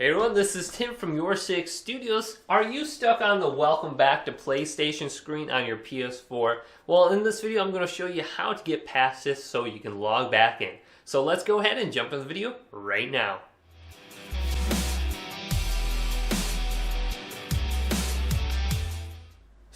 Hey everyone, this is Tim from YourSixStudios. Are you stuck on the welcome back to PlayStation screen on your PS4? Well, in this video I'm going to show you how to get past this so you can log back in. So let's go ahead and jump into the video right now.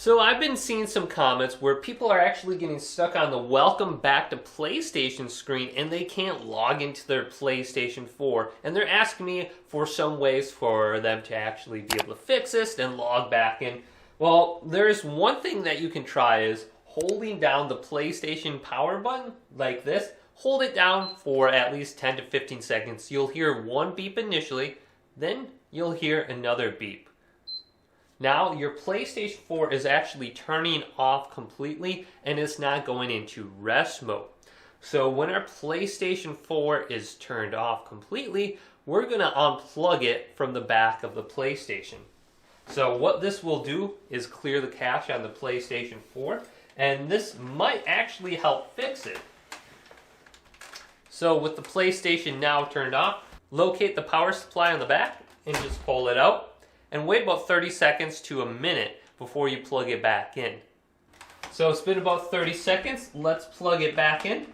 So I've been seeing some comments where people are actually getting stuck on the welcome back to PlayStation screen and they can't log into their PlayStation 4, and they're asking me for some ways for them to actually be able to fix this and log back in. Well, there's one thing that you can try is holding down the PlayStation power button like this. Hold it down for at least 10 to 15 seconds. You'll hear one beep initially, then you'll hear another beep. Now your PlayStation 4 is actually turning off completely and it's not going into rest mode. So when our PlayStation 4 is turned off completely, we're going to unplug it from the back of the PlayStation. So what this will do is clear the cache on the PlayStation 4, and this might actually help fix it. So with the PlayStation now turned off, locate the power supply on the back and just pull it out. And wait about 30 seconds to a minute before you plug it back in. So it's been about 30 seconds. Let's plug it back in.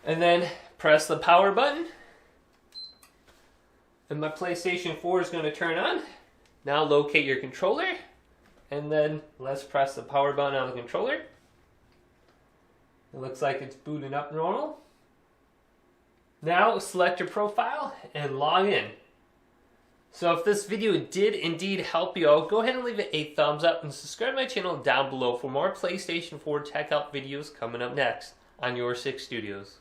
And then press the power button. And my PlayStation 4 is going to turn on. Now locate your controller. And then let's press the power button on the controller. It looks like it's booting up normal. Now select your profile and log in. So if this video did indeed help you out, go ahead and leave it a thumbs up and subscribe to my channel down below for more PlayStation 4 tech help videos coming up next on YourSixStudios.